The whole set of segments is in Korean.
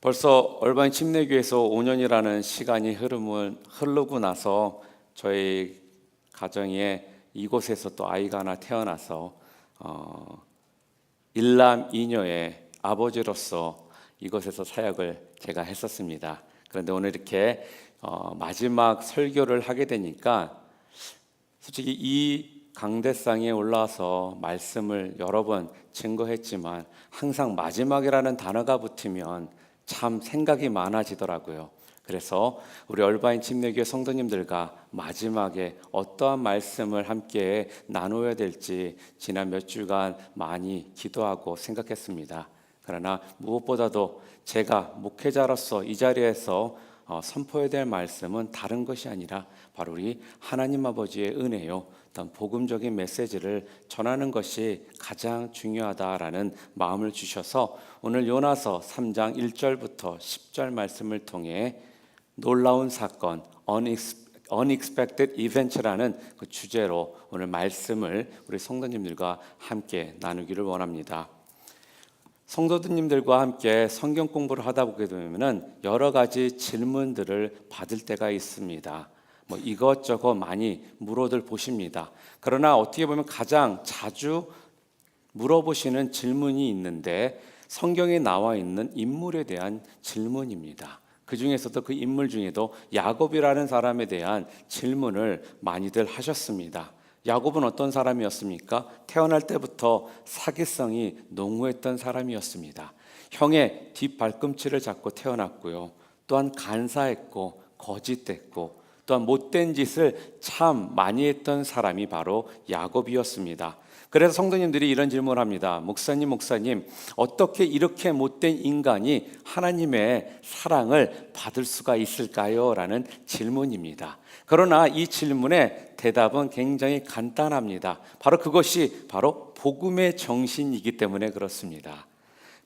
벌써 얼바인 침례교에서 5년이라는 시간이 흐르고 나서 저희 가정에 이곳에서 또 아이가 하나 태어나서 일남 이녀의 아버지로서 이곳에서 사역을 제가 했었습니다. 그런데 오늘 이렇게 마지막 설교를 하게 되니까 솔직히 이 강대상에 올라와서 말씀을 여러 번 증거했지만 항상 마지막이라는 단어가 붙으면 참 생각이 많아지더라고요. 그래서 우리 얼바인 침례교회 성도님들과 마지막에 어떠한 말씀을 함께 나누어야 될지 지난 몇 주간 많이 기도하고 생각했습니다. 그러나 무엇보다도 제가 목회자로서 이 자리에서 선포해야 될 말씀은 다른 것이 아니라 바로 우리 하나님 아버지의 은혜요, 어떤 복음적인 메시지를 전하는 것이 가장 중요하다라는 마음을 주셔서 오늘 요나서 3장 1절부터 10절 말씀을 통해 놀라운 사건, Unexpected Events라는 그 주제로 오늘 말씀을 우리 성도님들과 함께 나누기를 원합니다. 성도님들과 함께 성경 공부를 하다 보게 되면 여러 가지 질문들을 받을 때가 있습니다. 이것저것 많이 물어들 보십니다. 그러나 어떻게 보면 가장 자주 물어보시는 질문이 있는데 성경에 나와 있는 인물에 대한 질문입니다. 그 중에서도 그 인물 중에도 야곱이라는 사람에 대한 질문을 많이들 하셨습니다. 야곱은 어떤 사람이었습니까? 태어날 때부터 사기성이 농후했던 사람이었습니다. 형의 뒷발꿈치를 잡고 태어났고요. 또한 간사했고 거짓됐고 또한 못된 짓을 참 많이 했던 사람이 바로 야곱이었습니다. 그래서 성도님들이 이런 질문을 합니다. 목사님, 어떻게 이렇게 못된 인간이 하나님의 사랑을 받을 수가 있을까요? 라는 질문입니다. 그러나 이 질문의 대답은 굉장히 간단합니다. 바로 그것이 바로 복음의 정신이기 때문에 그렇습니다.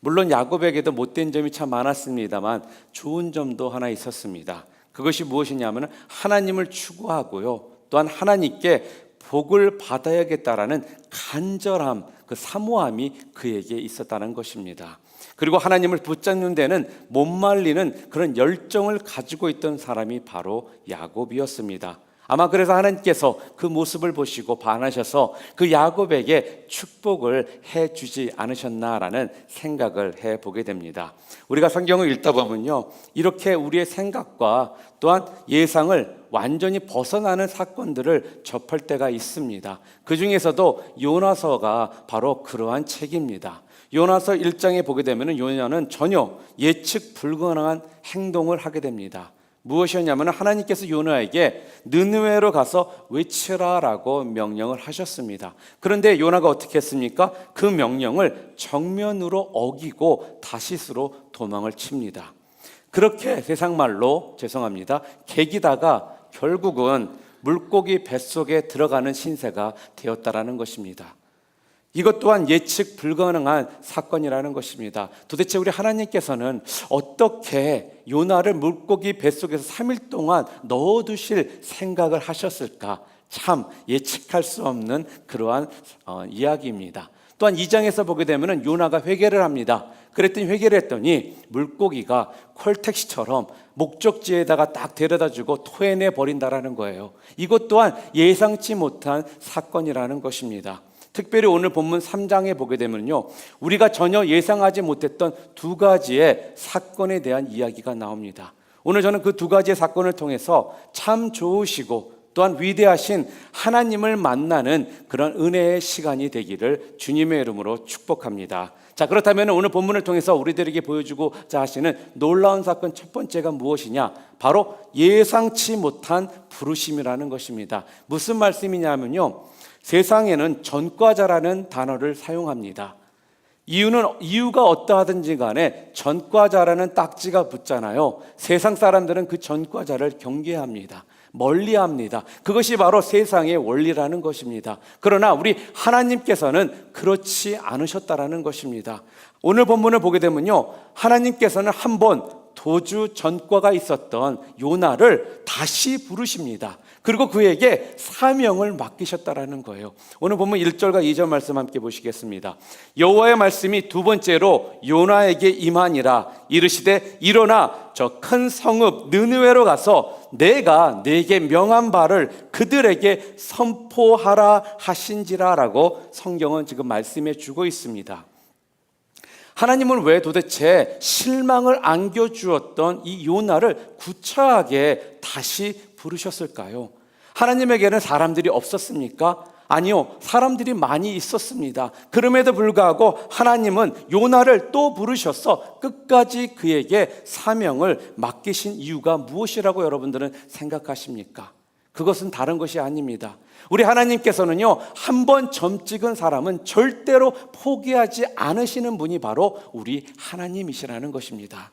물론 야곱에게도 못된 점이 참 많았습니다만 좋은 점도 하나 있었습니다. 그것이 무엇이냐면 하나님을 추구하고요, 또한 하나님께 복을 받아야겠다라는 간절함, 그 사모함이 그에게 있었다는 것입니다. 그리고 하나님을 붙잡는 데는 못 말리는 그런 열정을 가지고 있던 사람이 바로 야곱이었습니다. 아마 그래서 하나님께서 그 모습을 보시고 반하셔서 그 야곱에게 축복을 해주지 않으셨나라는 생각을 해보게 됩니다. 우리가 성경을 읽다 보면요, 이렇게 우리의 생각과 또한 예상을 완전히 벗어나는 사건들을 접할 때가 있습니다. 그 중에서도 요나서가 바로 그러한 책입니다. 요나서 1장에 보게 되면 요나는 전혀 예측 불가능한 행동을 하게 됩니다. 무엇이었냐면 하나님께서 요나에게 느느웨로 가서 외치라라고 명령을 하셨습니다. 그런데 요나가 어떻게 했습니까? 그 명령을 정면으로 어기고 다시스로 도망을 칩니다. 그렇게 세상말로 개기다가 결국은 물고기 뱃속에 들어가는 신세가 되었다라는 것입니다. 이것 또한 예측 불가능한 사건이라는 것입니다. 도대체 우리 하나님께서는 어떻게 요나를 물고기 뱃속에서 3일 동안 넣어두실 생각을 하셨을까? 참 예측할 수 없는 그러한 이야기입니다. 또한 2장에서 보게 되면 요나가 회개를 합니다. 그랬더니 회개를 했더니 물고기가 콜택시처럼 목적지에다가 딱 데려다주고 토해내 버린다라는 거예요. 이것 또한 예상치 못한 사건이라는 것입니다. 특별히 오늘 본문 3장에 보게 되면요, 우리가 전혀 예상하지 못했던 두 가지의 사건에 대한 이야기가 나옵니다. 오늘 저는 그 두 가지의 사건을 통해서 참 좋으시고 또한 위대하신 하나님을 만나는 그런 은혜의 시간이 되기를 주님의 이름으로 축복합니다. 자, 그렇다면 오늘 본문을 통해서 우리들에게 보여주고자 하시는 놀라운 사건 첫 번째가 무엇이냐? 바로 예상치 못한 부르심이라는 것입니다. 무슨 말씀이냐면요, 세상에는 전과자라는 단어를 사용합니다. 이유가 어떠하든지 간에 전과자라는 딱지가 붙잖아요. 세상 사람들은 그 전과자를 경계합니다. 멀리합니다. 그것이 바로 세상의 원리라는 것입니다. 그러나 우리 하나님께서는 그렇지 않으셨다라는 것입니다. 오늘 본문을 보게 되면요, 하나님께서는 한번 도주 전과가 있었던 요나를 다시 부르십니다. 그리고 그에게 사명을 맡기셨다라는 거예요. 오늘 보면 1절과 2절 말씀 함께 보시겠습니다. 여호와의 말씀이 두 번째로 요나에게 임하니라. 이르시되 일어나 저 큰 성읍 느느웨로 가서 내가 네게 명한 바를 그들에게 선포하라 하신지라라고 성경은 지금 말씀해 주고 있습니다. 하나님은 왜 도대체 실망을 안겨주었던 이 요나를 구차하게 다시 부르셨을까요? 하나님에게는 사람들이 없었습니까? 아니요, 사람들이 많이 있었습니다. 그럼에도 불구하고 하나님은 요나를 또 부르셔서 끝까지 그에게 사명을 맡기신 이유가 무엇이라고 여러분들은 생각하십니까? 그것은 다른 것이 아닙니다. 우리 하나님께서는요, 한 번 점 찍은 사람은 절대로 포기하지 않으시는 분이 바로 우리 하나님이시라는 것입니다.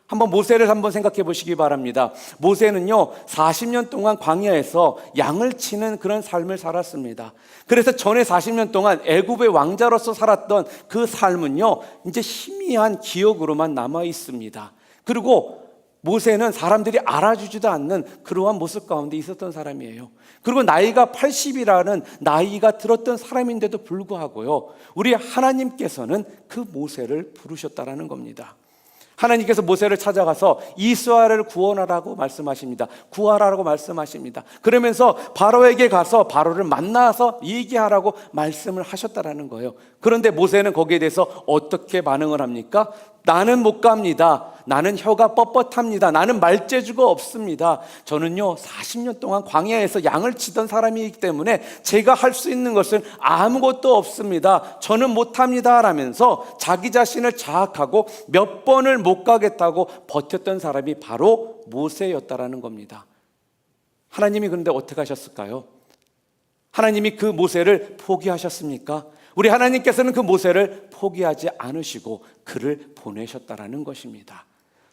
한번 모세를 한번 생각해 보시기 바랍니다. 모세는요 40년 동안 광야에서 양을 치는 그런 삶을 살았습니다. 그래서 전에 40년 동안 애굽의 왕자로서 살았던 그 삶은요 이제 희미한 기억으로만 남아 있습니다. 그리고 모세는 사람들이 알아주지도 않는 그러한 모습 가운데 있었던 사람이에요. 그리고 나이가 80이라는 나이가 들었던 사람인데도 불구하고요 우리 하나님께서는 그 모세를 부르셨다라는 겁니다. 하나님께서 모세를 찾아가서 이스라엘을 구원하라고 말씀하십니다. 구하라고 말씀하십니다. 그러면서 바로에게 가서 바로를 만나서 얘기하라고 말씀을 하셨다라는 거예요. 그런데 모세는 거기에 대해서 어떻게 반응을 합니까? 나는 못 갑니다. 나는 혀가 뻣뻣합니다. 나는 말재주가 없습니다. 저는요 40년 동안 광야에서 양을 치던 사람이기 때문에 제가 할 수 있는 것은 아무것도 없습니다. 저는 못합니다 라면서 자기 자신을 자학하고 몇 번을 못 가겠다고 버텼던 사람이 바로 모세였다라는 겁니다. 하나님이 그런데 어떻게 하셨을까요? 하나님이 그 모세를 포기하셨습니까? 우리 하나님께서는 그 모세를 포기하지 않으시고 그를 보내셨다라는 것입니다.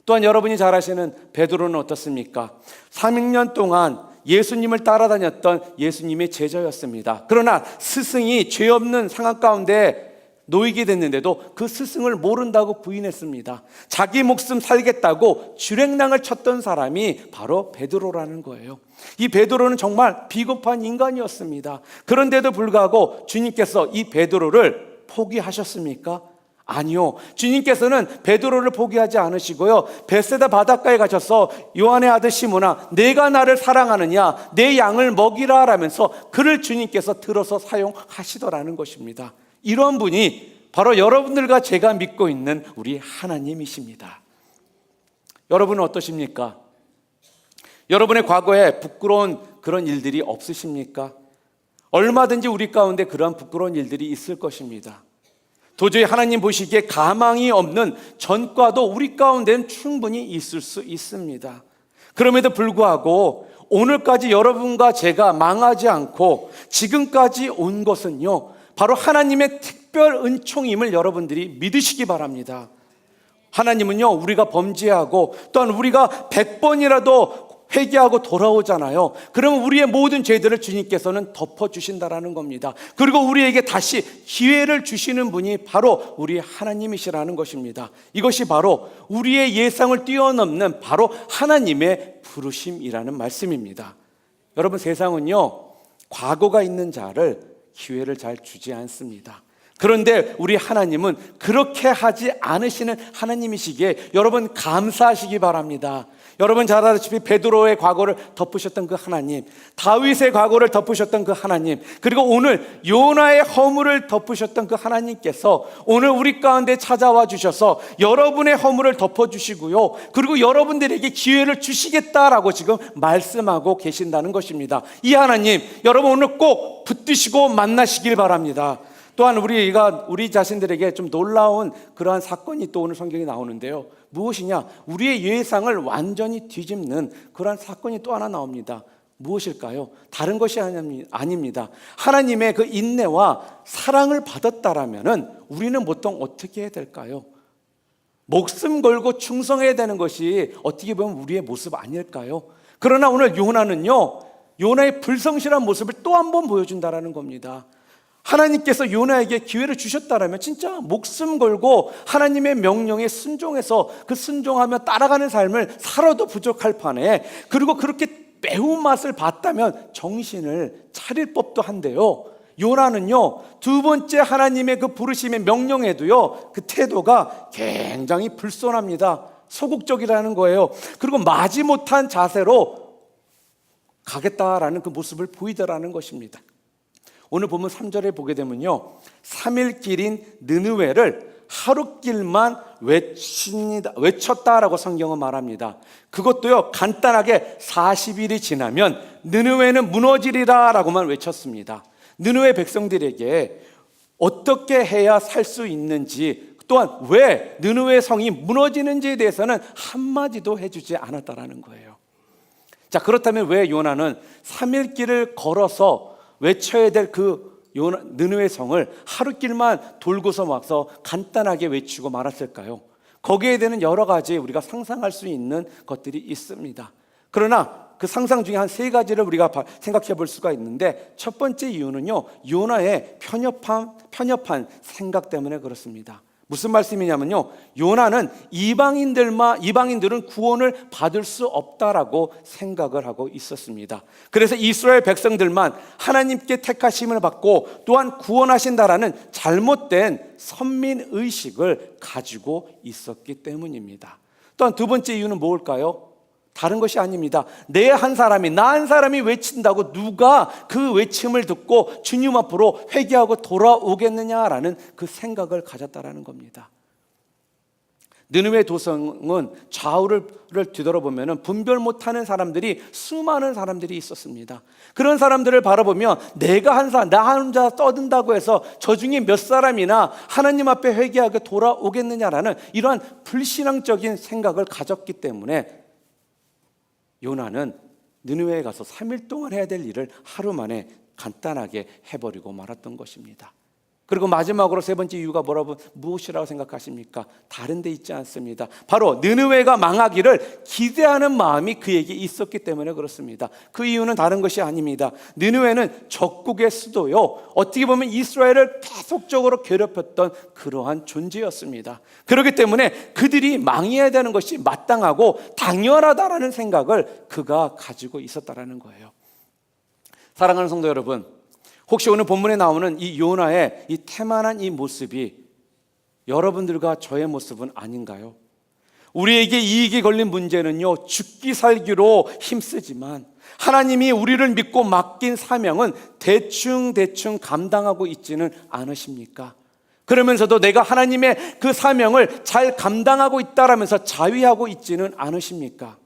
또한 여러분이 잘 아시는 베드로는 어떻습니까? 3년 동안 예수님을 따라다녔던 예수님의 제자였습니다. 그러나 스승이 죄 없는 상황 가운데 놓이게 됐는데도 그 스승을 모른다고 부인했습니다. 자기 목숨 살겠다고 주랭랑을 쳤던 사람이 바로 베드로라는 거예요. 이 베드로는 정말 비겁한 인간이었습니다. 그런데도 불구하고 주님께서 이 베드로를 포기하셨습니까? 아니요. 주님께서는 베드로를 포기하지 않으시고요 벳세다 바닷가에 가셔서 요한의 아들 시몬아 내가 나를 사랑하느냐 내 양을 먹이라 라면서 그를 주님께서 들어서 사용하시더라는 것입니다. 이런 분이 바로 여러분들과 제가 믿고 있는 우리 하나님이십니다. 여러분은 어떠십니까? 여러분의 과거에 부끄러운 그런 일들이 없으십니까? 얼마든지 우리 가운데 그러한 부끄러운 일들이 있을 것입니다. 도저히 하나님 보시기에 가망이 없는 전과도 우리 가운데는 충분히 있을 수 있습니다. 그럼에도 불구하고 오늘까지 여러분과 제가 망하지 않고 지금까지 온 것은요 바로 하나님의 특별 은총임을 여러분들이 믿으시기 바랍니다. 하나님은요 우리가 범죄하고 또한 우리가 100번이라도 회개하고 돌아오잖아요. 그러면 우리의 모든 죄들을 주님께서는 덮어주신다라는 겁니다. 그리고 우리에게 다시 기회를 주시는 분이 바로 우리 하나님이시라는 것입니다. 이것이 바로 우리의 예상을 뛰어넘는 바로 하나님의 부르심이라는 말씀입니다. 여러분 세상은요 과거가 있는 자를 기회를 잘 주지 않습니다. 그런데 우리 하나님은 그렇게 하지 않으시는 하나님이시기에 여러분 감사하시기 바랍니다. 여러분 잘 아시다시피 베드로의 과거를 덮으셨던 그 하나님, 다윗의 과거를 덮으셨던 그 하나님, 그리고 오늘 요나의 허물을 덮으셨던 그 하나님께서 오늘 우리 가운데 찾아와 주셔서 여러분의 허물을 덮어주시고요 그리고 여러분들에게 기회를 주시겠다라고 지금 말씀하고 계신다는 것입니다. 이 하나님 여러분 오늘 꼭 붙드시고 만나시길 바랍니다. 또한 우리 자신들에게 좀 놀라운 그러한 사건이 또 오늘 성경에 나오는데요. 무엇이냐? 우리의 예상을 완전히 뒤집는 그러한 사건이 또 하나 나옵니다. 무엇일까요? 다른 것이 아닙니다. 하나님의 그 인내와 사랑을 받았다라면은 우리는 보통 어떻게 해야 될까요? 목숨 걸고 충성해야 되는 것이 어떻게 보면 우리의 모습 아닐까요? 그러나 오늘 요나는요, 요나의 불성실한 모습을 또 한 번 보여준다라는 겁니다. 하나님께서 요나에게 기회를 주셨다라면 진짜 목숨 걸고 하나님의 명령에 순종해서 그 순종하며 따라가는 삶을 살아도 부족할 판에, 그리고 그렇게 매운맛을 봤다면 정신을 차릴 법도 한데요, 요나는요 두 번째 하나님의 그 부르심의 명령에도요 그 태도가 굉장히 불손합니다. 소극적이라는 거예요. 그리고 마지못한 자세로 가겠다라는 그 모습을 보이더라는 것입니다. 오늘 보면 3절에 보게 되면요, 3일 길인 느느웨를 하루길만 외쳤다라고 성경은 말합니다. 그것도요 간단하게 40일이 지나면 느느웨는 무너지리라 라고만 외쳤습니다. 느느웨 백성들에게 어떻게 해야 살 수 있는지, 또한 왜 느느웨 성이 무너지는지에 대해서는 한마디도 해주지 않았다라는 거예요. 자, 그렇다면 왜 요나는 3일 길을 걸어서 외쳐야 될 그 느느웨 성을 하루길만 돌고서 와서 간단하게 외치고 말았을까요? 거기에 대한 여러 가지 우리가 상상할 수 있는 것들이 있습니다. 그러나 그 상상 중에 한 3가지를 우리가 생각해 볼 수가 있는데, 첫 번째 이유는요, 요나의 편협한 생각 때문에 그렇습니다. 무슨 말씀이냐면요, 요나는 이방인들은 구원을 받을 수 없다라고 생각을 하고 있었습니다. 그래서 이스라엘 백성들만 하나님께 택하심을 받고 또한 구원하신다라는 잘못된 선민의식을 가지고 있었기 때문입니다. 또한 두 번째 이유는 뭘까요? 다른 것이 아닙니다. 나 한 사람이 외친다고 누가 그 외침을 듣고 주님 앞으로 회개하고 돌아오겠느냐라는 그 생각을 가졌다라는 겁니다. 느느웨 도성은 좌우를 뒤돌아보면 분별 못하는 사람들이, 수많은 사람들이 있었습니다. 그런 사람들을 바라보면 나 혼자 떠든다고 해서 저 중에 몇 사람이나 하나님 앞에 회개하게 돌아오겠느냐라는 이러한 불신앙적인 생각을 가졌기 때문에 요나는 느느웨에 가서 3일 동안 해야 될 일을 하루 만에 간단하게 해버리고 말았던 것입니다. 그리고 마지막으로 3번째 이유가 무엇이라고 생각하십니까? 다른 데 있지 않습니다. 바로 느느웨가 망하기를 기대하는 마음이 그에게 있었기 때문에 그렇습니다. 그 이유는 다른 것이 아닙니다. 느느웨는 적국의 수도요, 어떻게 보면 이스라엘을 계속적으로 괴롭혔던 그러한 존재였습니다. 그렇기 때문에 그들이 망해야 되는 것이 마땅하고 당연하다라는 생각을 그가 가지고 있었다라는 거예요. 사랑하는 성도 여러분, 혹시 오늘 본문에 나오는 이 요나의 이 태만한 이 모습이 여러분들과 저의 모습은 아닌가요? 우리에게 이익이 걸린 문제는요, 죽기 살기로 힘쓰지만 하나님이 우리를 믿고 맡긴 사명은 대충 감당하고 있지는 않으십니까? 그러면서도 내가 하나님의 그 사명을 잘 감당하고 있다라면서 자위하고 있지는 않으십니까?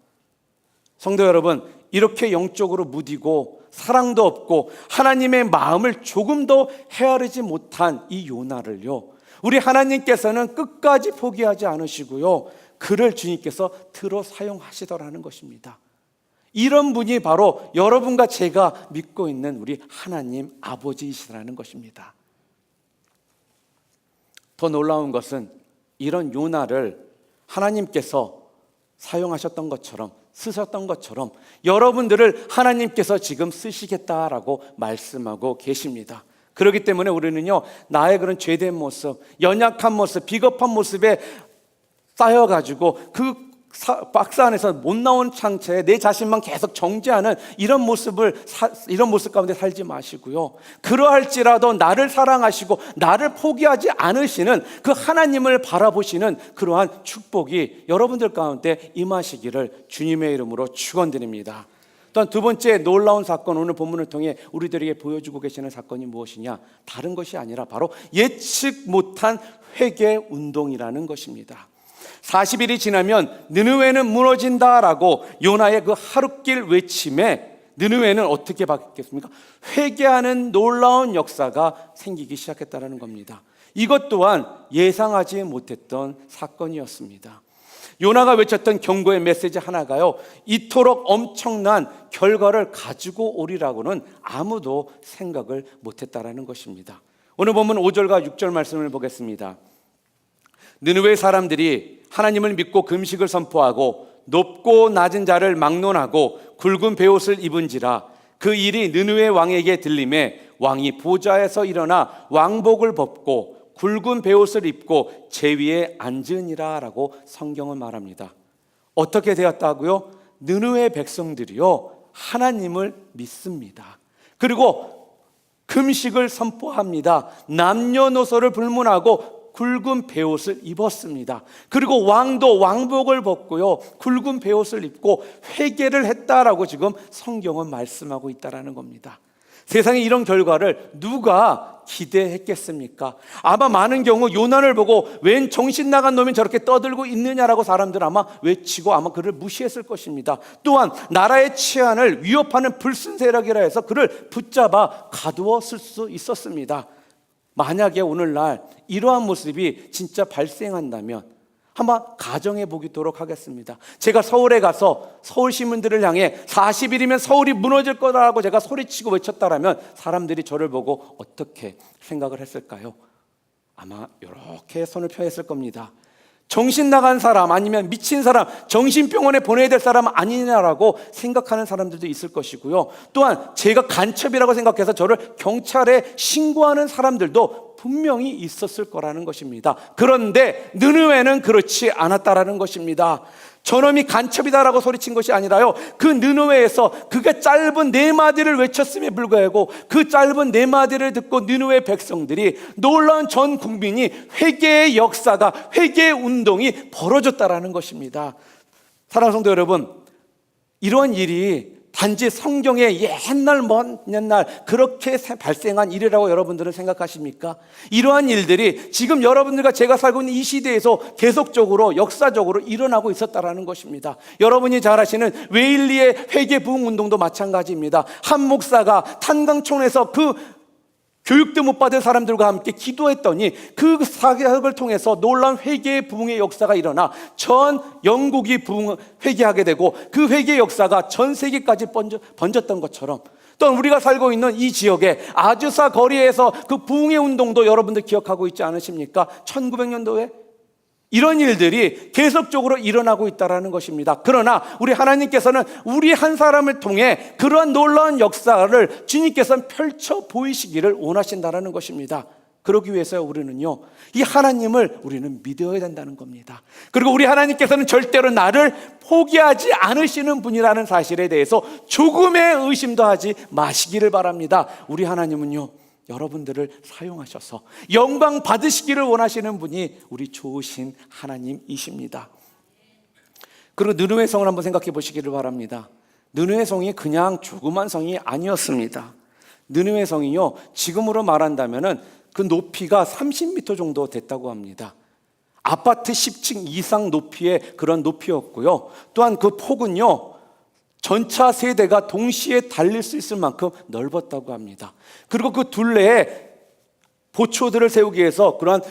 성도 여러분, 이렇게 영적으로 무디고 사랑도 없고 하나님의 마음을 조금도 헤아리지 못한 이 요나를요, 우리 하나님께서는 끝까지 포기하지 않으시고요, 그를 주님께서 들어 사용하시더라는 것입니다. 이런 분이 바로 여러분과 제가 믿고 있는 우리 하나님 아버지이시라는 것입니다. 더 놀라운 것은 이런 요나를 하나님께서 사용하셨던 것처럼, 쓰셨던 것처럼 여러분들을 하나님께서 지금 쓰시겠다라고 말씀하고 계십니다. 그렇기 때문에 우리는요, 나의 그런 죄된 모습, 연약한 모습, 비겁한 모습에 쌓여가지고 그 박스 안에서 못 나온 상태에 내 자신만 계속 정죄하는 이런 모습 가운데 살지 마시고요, 그러할지라도 나를 사랑하시고 나를 포기하지 않으시는 그 하나님을 바라보시는 그러한 축복이 여러분들 가운데 임하시기를 주님의 이름으로 축원드립니다. 또한 두 번째 놀라운 사건, 오늘 본문을 통해 우리들에게 보여주고 계시는 사건이 무엇이냐? 다른 것이 아니라 바로 예측 못한 회개 운동이라는 것입니다. 40일이 지나면 느느웨는 무너진다라고 요나의 그 하루길 외침에 느느웨는 어떻게 바뀌었습니까? 회개하는 놀라운 역사가 생기기 시작했다는 겁니다. 이것 또한 예상하지 못했던 사건이었습니다. 요나가 외쳤던 경고의 메시지 하나가요, 이토록 엄청난 결과를 가지고 오리라고는 아무도 생각을 못했다라는 것입니다. 오늘 보면 5절과 6절 말씀을 보겠습니다. 느느웨 사람들이 하나님을 믿고 금식을 선포하고 높고 낮은 자를 막론하고 굵은 베옷을 입은지라 그 일이 느느웨 왕에게 들림에 왕이 보좌에서 일어나 왕복을 벗고 굵은 베옷을 입고 제위에 앉으니라 라고 성경은 말합니다. 어떻게 되었다고요? 느느웨 백성들이요 하나님을 믿습니다. 그리고 금식을 선포합니다. 남녀노소를 불문하고 굵은 베옷을 입었습니다. 그리고 왕도 왕복을 벗고요 굵은 베옷을 입고 회개를 했다라고 지금 성경은 말씀하고 있다라는 겁니다. 세상에 이런 결과를 누가 기대했겠습니까? 아마 많은 경우 요난을 보고 웬 정신 나간 놈이 저렇게 떠들고 있느냐라고 사람들은 아마 외치고 아마 그를 무시했을 것입니다. 또한 나라의 치안을 위협하는 불순 세력이라 해서 그를 붙잡아 가두었을 수 있었습니다. 만약에 오늘날 이러한 모습이 진짜 발생한다면 한번 가정해 보도록 하겠습니다. 제가 서울에 가서 서울 시민들을 향해 40일이면 서울이 무너질 거라고 제가 소리치고 외쳤다라면 사람들이 저를 보고 어떻게 생각을 했을까요? 아마 이렇게 손을 펴했을 겁니다. 정신 나간 사람 아니면 미친 사람, 정신병원에 보내야 될 사람 아니냐라고 생각하는 사람들도 있을 것이고요. 또한 제가 간첩이라고 생각해서 저를 경찰에 신고하는 사람들도 분명히 있었을 거라는 것입니다. 그런데 느느웨는 그렇지 않았다라는 것입니다. 저놈이 간첩이다라고 소리친 것이 아니라요 그 느느웨에서 그가 짧은 4마디를 외쳤음에 불구하고 그 짧은 4마디를 듣고 느느웨 백성들이 놀라운 전 국민이 회개의 역사가 회개의 운동이 벌어졌다라는 것입니다. 사랑하는 성도 여러분, 이러한 일이 단지 성경의 옛날 먼 옛날 그렇게 발생한 일이라고 여러분들은 생각하십니까? 이러한 일들이 지금 여러분들과 제가 살고 있는 이 시대에서 계속적으로 역사적으로 일어나고 있었다라는 것입니다. 여러분이 잘 아시는 웨일리의 회개 부흥 운동도 마찬가지입니다. 한 목사가 탄광촌에서 그 교육도 못 받은 사람들과 함께 기도했더니 그 사역을 통해서 놀라운 회개의 부흥의 역사가 일어나 전 영국이 회개하게 되고 그 회개의 역사가 전 세계까지 번졌던 것처럼 또 우리가 살고 있는 이 지역의 아주사 거리에서 그 부흥의 운동도 여러분들 기억하고 있지 않으십니까? 1900년도에 이런 일들이 계속적으로 일어나고 있다는 것입니다. 그러나 우리 하나님께서는 우리 한 사람을 통해 그러한 놀라운 역사를 주님께서는 펼쳐 보이시기를 원하신다는 것입니다. 그러기 위해서 우리는요 이 하나님을 우리는 믿어야 된다는 겁니다. 그리고 우리 하나님께서는 절대로 나를 포기하지 않으시는 분이라는 사실에 대해서 조금의 의심도 하지 마시기를 바랍니다. 우리 하나님은요 여러분들을 사용하셔서 영광 받으시기를 원하시는 분이 우리 좋으신 하나님이십니다. 그리고 느느웨 성을 한번 생각해 보시기를 바랍니다. 느느웨 성이 그냥 조그만 성이 아니었습니다. 느느웨 성이요 지금으로 말한다면은 그 높이가 30m 정도 됐다고 합니다. 아파트 10층 이상 높이의 그런 높이였고요. 또한 그 폭은요 전차 세대가 동시에 달릴 수 있을 만큼 넓었다고 합니다. 그리고 그 둘레에 보초들을 세우기 위해서 그러한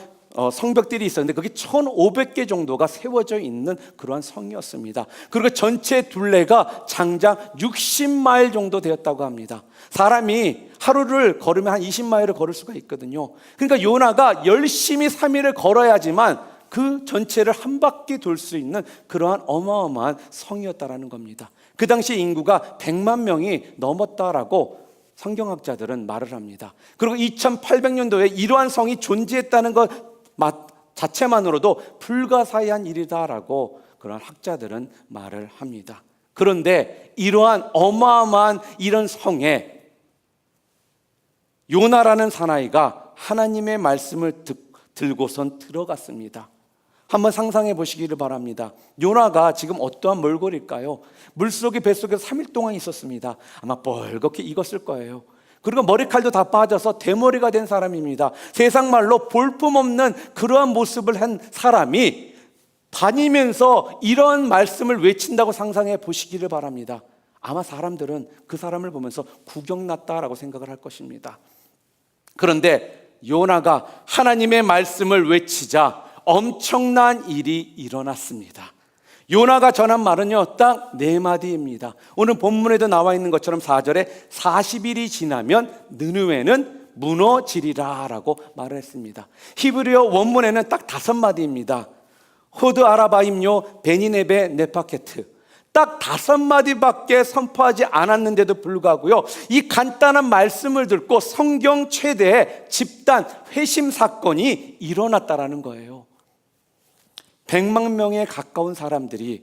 성벽들이 있었는데 그게 1500개 정도가 세워져 있는 그러한 성이었습니다. 그리고 전체 둘레가 장장 60마일 정도 되었다고 합니다. 사람이 하루를 걸으면 한 20마일을 걸을 수가 있거든요. 그러니까 요나가 열심히 3일을 걸어야지만 그 전체를 한 바퀴 돌 수 있는 그러한 어마어마한 성이었다라는 겁니다. 그 당시 인구가 100만 명이 넘었다라고 성경학자들은 말을 합니다. 그리고 2800년도에 이러한 성이 존재했다는 것 자체만으로도 불가사의한 일이다라고 그런 학자들은 말을 합니다. 그런데 이러한 어마어마한 이런 성에 요나라는 사나이가 하나님의 말씀을 들고선 들어갔습니다. 한번 상상해 보시기를 바랍니다. 요나가 지금 어떠한 몰골일까요? 물속에 뱃속에서 3일 동안 있었습니다. 아마 뻘겋게 익었을 거예요. 그리고 머리칼도 다 빠져서 대머리가 된 사람입니다. 세상 말로 볼품없는 그러한 모습을 한 사람이 다니면서 이런 말씀을 외친다고 상상해 보시기를 바랍니다. 아마 사람들은 그 사람을 보면서 구경났다라고 생각을 할 것입니다. 그런데 요나가 하나님의 말씀을 외치자 엄청난 일이 일어났습니다. 요나가 전한 말은요 딱 4마디입니다. 오늘 본문에도 나와 있는 것처럼 4절에 40일이 지나면 느느웨는 무너지리라 라고 말을 했습니다. 히브리어 원문에는 딱 5마디입니다. 호드 아라바임요 베니네베 네파케트 딱 5마디밖에 선포하지 않았는데도 불구하고요, 이 간단한 말씀을 듣고 성경 최대의 집단 회심 사건이 일어났다라는 거예요. 100만 명에 가까운 사람들이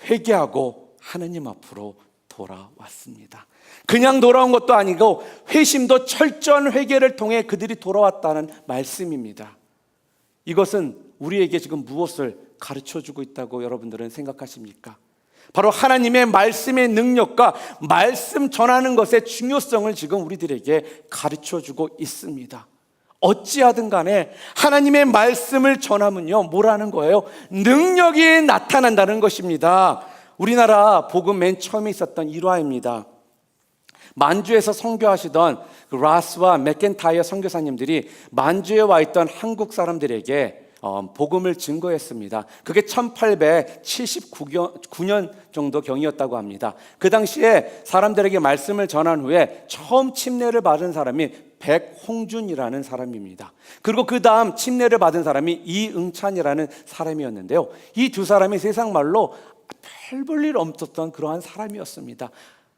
회개하고 하느님 앞으로 돌아왔습니다. 그냥 돌아온 것도 아니고 회심도 철저한 회개를 통해 그들이 돌아왔다는 말씀입니다. 이것은 우리에게 지금 무엇을 가르쳐주고 있다고 여러분들은 생각하십니까? 바로 하나님의 말씀의 능력과 말씀 전하는 것의 중요성을 지금 우리들에게 가르쳐주고 있습니다. 어찌하든 간에 하나님의 말씀을 전하면요, 뭐라는 거예요? 능력이 나타난다는 것입니다. 우리나라 복음 맨 처음에 있었던 일화입니다. 만주에서 선교하시던 라스와 맥켄타이어 선교사님들이 만주에 와 있던 한국 사람들에게 복음을 증거했습니다. 그게 1879년 정도 경이었다고 합니다. 그 당시에 사람들에게 말씀을 전한 후에 처음 침례를 받은 사람이 백홍준이라는 사람입니다. 그리고 그 다음 침례를 받은 사람이 이응찬이라는 사람이었는데요, 이 두 사람이 세상 말로 별 볼 일 없었던 그러한 사람이었습니다.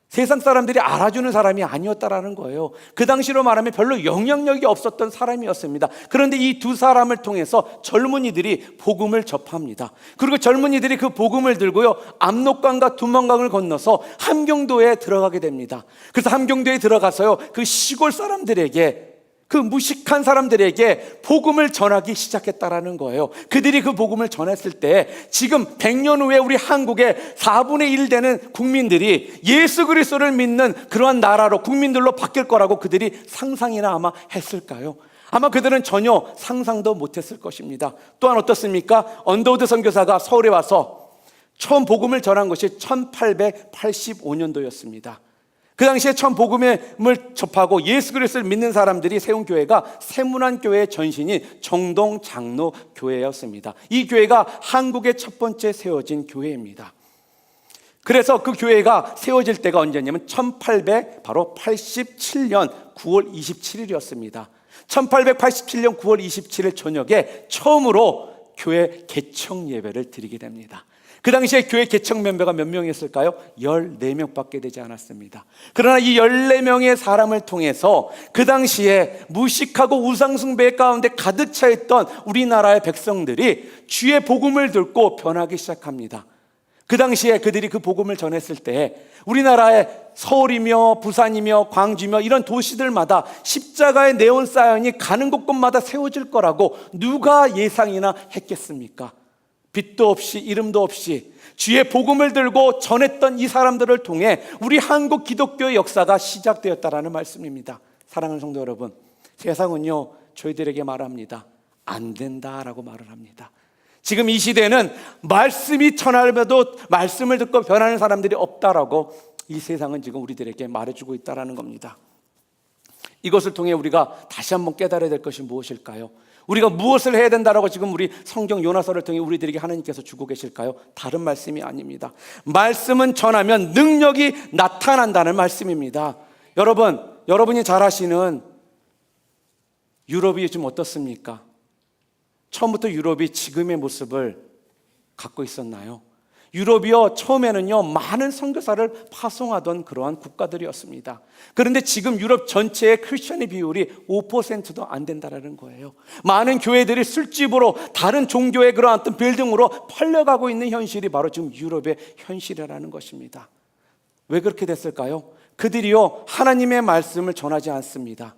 세상 사람들이 알아주는 사람이 아니었다라는 거예요. 그 당시로 말하면 별로 영향력이 없었던 사람이었습니다. 그런데 이 두 사람을 통해서 젊은이들이 복음을 접합니다. 그리고 젊은이들이 그 복음을 들고요, 압록강과 두만강을 건너서 함경도에 들어가게 됩니다. 그래서 함경도에 들어가서요, 그 시골 사람들에게, 그 무식한 사람들에게 복음을 전하기 시작했다라는 거예요. 그들이 그 복음을 전했을 때 지금 100년 후에 우리 한국의 4분의 1 되는 국민들이 예수 그리스도를 믿는 그러한 나라로, 국민들로 바뀔 거라고 그들이 상상이나 아마 했을까요? 아마 그들은 전혀 상상도 못했을 것입니다. 또한 어떻습니까? 언더우드 선교사가 서울에 와서 처음 복음을 전한 것이 1885년도였습니다. 그 당시에 처음 복음을 접하고 예수 그리스도를 믿는 사람들이 세운 교회가 세문안교회의 전신인 정동장로교회였습니다. 이 교회가 한국의 첫 번째 세워진 교회입니다. 그래서 그 교회가 세워질 때가 언제냐면 1887년 9월 27일이었습니다. 1887년 9월 27일 저녁에 처음으로 교회 개청 예배를 드리게 됩니다. 그 당시에 교회 개청 멤버가 몇 명이었을까요? 14명밖에 되지 않았습니다. 그러나 이 14명의 사람을 통해서 그 당시에 무식하고 우상숭배 가운데 가득 차 있던 우리나라의 백성들이 주의 복음을 듣고 변하기 시작합니다. 그 당시에 그들이 그 복음을 전했을 때 우리나라의 서울이며 부산이며 광주며 이런 도시들마다 십자가의 네온 사인이 가는 곳곳마다 세워질 거라고 누가 예상이나 했겠습니까? 빛도 없이 이름도 없이 주의 복음을 들고 전했던 이 사람들을 통해 우리 한국 기독교의 역사가 시작되었다라는 말씀입니다. 사랑하는 성도 여러분, 세상은요 저희들에게 말합니다. 안 된다라고 말을 합니다. 지금 이 시대는 말씀이 전하려도 말씀을 듣고 변하는 사람들이 없다라고 이 세상은 지금 우리들에게 말해주고 있다라는 겁니다. 이것을 통해 우리가 다시 한번 깨달아야 될 것이 무엇일까요? 우리가 무엇을 해야 된다라고 지금 우리 성경 요나서를 통해 우리들에게 하나님께서 주고 계실까요? 다른 말씀이 아닙니다. 말씀은 전하면 능력이 나타난다는 말씀입니다. 여러분이 잘 아시는 유럽이 지금 어떻습니까? 처음부터 유럽이 지금의 모습을 갖고 있었나요? 유럽이요 처음에는요 많은 선교사를 파송하던 그러한 국가들이었습니다. 그런데 지금 유럽 전체의 크리스천의 비율이 5%도 안 된다는 거예요. 많은 교회들이 술집으로 다른 종교의 그러한 어떤 빌딩으로 팔려가고 있는 현실이 바로 지금 유럽의 현실이라는 것입니다. 왜 그렇게 됐을까요? 그들이요 하나님의 말씀을 전하지 않습니다.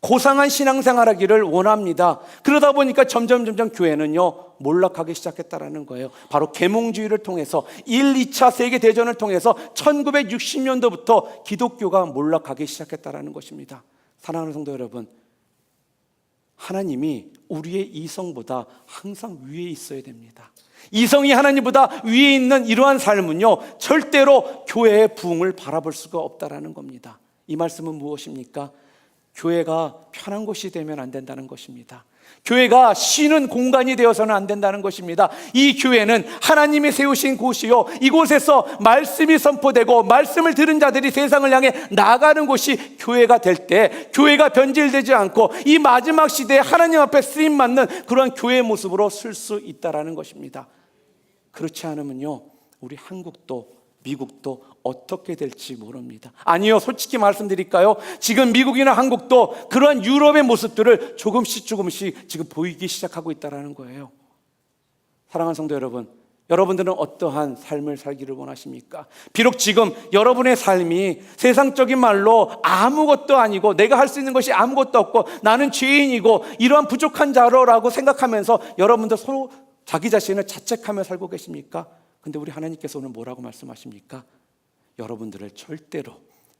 고상한 신앙생활하기를 원합니다. 그러다 보니까 점점 교회는요 몰락하기 시작했다라는 거예요. 바로 계몽주의를 통해서 1, 2차 세계대전을 통해서 1960년도부터 기독교가 몰락하기 시작했다라는 것입니다. 사랑하는 성도 여러분, 하나님이 우리의 이성보다 항상 위에 있어야 됩니다. 이성이 하나님보다 위에 있는 이러한 삶은요 절대로 교회의 부흥을 바라볼 수가 없다라는 겁니다. 이 말씀은 무엇입니까? 교회가 편한 곳이 되면 안 된다는 것입니다. 교회가 쉬는 공간이 되어서는 안 된다는 것입니다. 이 교회는 하나님이 세우신 곳이요 이곳에서 말씀이 선포되고 말씀을 들은 자들이 세상을 향해 나아가는 곳이 교회가 될 때 교회가 변질되지 않고 이 마지막 시대에 하나님 앞에 쓰임받는 그러한 교회의 모습으로 쓸 수 있다는 것입니다. 그렇지 않으면요 우리 한국도 미국도 어떻게 될지 모릅니다. 아니요, 솔직히 말씀드릴까요? 지금 미국이나 한국도 그러한 유럽의 모습들을 조금씩 지금 보이기 시작하고 있다는 거예요. 사랑하는 성도 여러분, 여러분들은 어떠한 삶을 살기를 원하십니까? 비록 지금 여러분의 삶이 세상적인 말로 아무것도 아니고 내가 할 수 있는 것이 아무것도 없고 나는 죄인이고 이러한 부족한 자로라고 생각하면서 여러분들 서로 자기 자신을 자책하며 살고 계십니까? 근데 우리 하나님께서 오늘 뭐라고 말씀하십니까? 여러분들을 절대로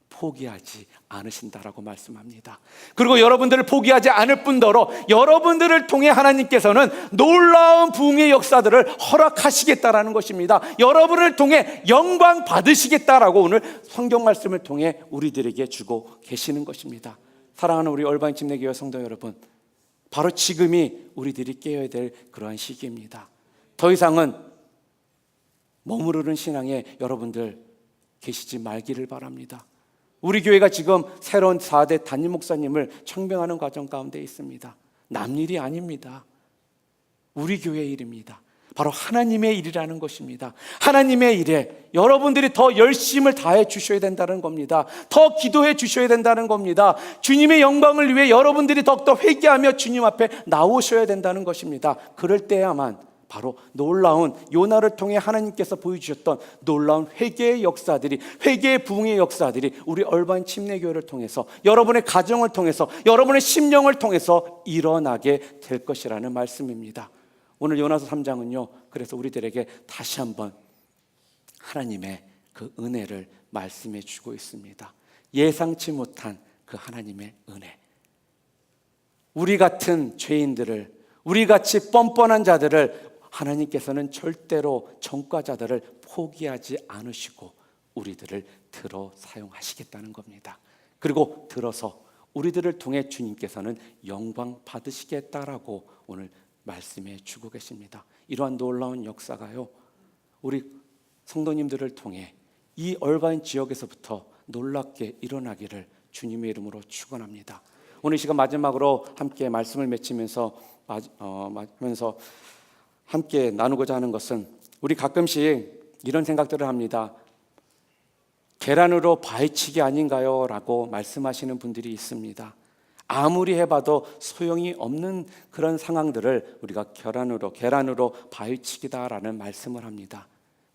포기하지 않으신다라고 말씀합니다. 그리고 여러분들을 포기하지 않을 뿐더러 여러분들을 통해 하나님께서는 놀라운 부흥의 역사들을 허락하시겠다라는 것입니다. 여러분을 통해 영광 받으시겠다라고 오늘 성경 말씀을 통해 우리들에게 주고 계시는 것입니다. 사랑하는 우리 얼바인 침례교회 성도 여러분, 바로 지금이 우리들이 깨어야 될 그러한 시기입니다. 더 이상은 머무르는 신앙에 여러분들 계시지 말기를 바랍니다. 우리 교회가 지금 새로운 4대 담임 목사님을 청명하는 과정 가운데 있습니다. 남일이 아닙니다. 우리 교회의 일입니다. 바로 하나님의 일이라는 것입니다. 하나님의 일에 여러분들이 더 열심을 다해 주셔야 된다는 겁니다. 더 기도해 주셔야 된다는 겁니다. 주님의 영광을 위해 여러분들이 더욱더 회개하며 주님 앞에 나오셔야 된다는 것입니다. 그럴 때야만 바로 놀라운 요나를 통해 하나님께서 보여주셨던 놀라운 회개의 역사들이, 회개의 부흥의 역사들이 우리 얼바인 침례교회를 통해서, 여러분의 가정을 통해서, 여러분의 심령을 통해서 일어나게 될 것이라는 말씀입니다. 오늘 요나서 3장은요 그래서 우리들에게 다시 한번 하나님의 그 은혜를 말씀해 주고 있습니다. 예상치 못한 그 하나님의 은혜, 우리 같은 죄인들을, 우리 같이 뻔뻔한 자들을 하나님께서는 절대로 전과자들을 포기하지 않으시고 우리들을 들어 사용하시겠다는 겁니다. 그리고 들어서 우리들을 통해 주님께서는 영광 받으시겠다라고 오늘 말씀해 주고 계십니다. 이러한 놀라운 역사가요 우리 성도님들을 통해 이 얼바인 지역에서부터 놀랍게 일어나기를 주님의 이름으로 축원합니다. 오늘 시간 마지막으로 함께 말씀을 맺히면서 함께 나누고자 하는 것은, 우리 가끔씩 이런 생각들을 합니다. 계란으로 바위치기 아닌가요? 라고 말씀하시는 분들이 있습니다. 아무리 해봐도 소용이 없는 그런 상황들을 우리가 계란으로 바위치기다라는 말씀을 합니다.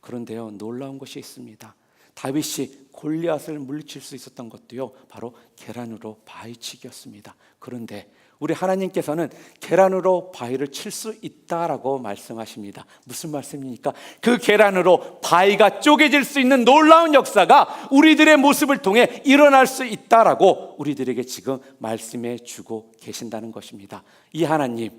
그런데요, 놀라운 것이 있습니다. 다윗이 골리앗을 물리칠 수 있었던 것도요 바로 계란으로 바위치기였습니다. 그런데 우리 하나님께서는 계란으로 바위를 칠 수 있다라고 말씀하십니다. 무슨 말씀입니까? 그 계란으로 바위가 쪼개질 수 있는 놀라운 역사가 우리들의 모습을 통해 일어날 수 있다라고 우리들에게 지금 말씀해 주고 계신다는 것입니다. 이 하나님의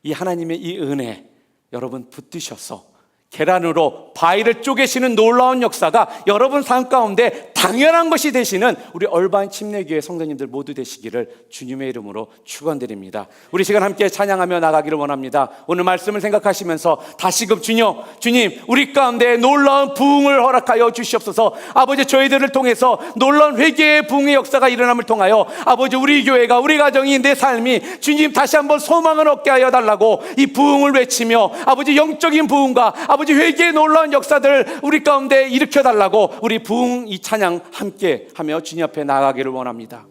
이 은혜 여러분 붙드셔서 계란으로 바위를 쪼개시는 놀라운 역사가 여러분 삶 가운데 당연한 것이 되시는 우리 얼바인 침례교회 성도님들 모두 되시기를 주님의 이름으로 축원드립니다. 우리 시간 함께 찬양하며 나가기를 원합니다. 오늘 말씀을 생각하시면서 다시금 주님 우리 가운데 놀라운 부흥을 허락하여 주시옵소서. 아버지, 저희들을 통해서 놀라운 회개의 부흥의 역사가 일어남을 통하여 아버지, 우리 교회가, 우리 가정이, 내 삶이 주님 다시 한번 소망을 얻게 하여 달라고 이 부흥을 외치며 아버지, 영적인 부흥과 아버지 회개의 놀라운 역사들 우리 가운데 일으켜 달라고 우리 부흥 이 찬양 함께 하며 주님 앞에 나아가기를 원합니다.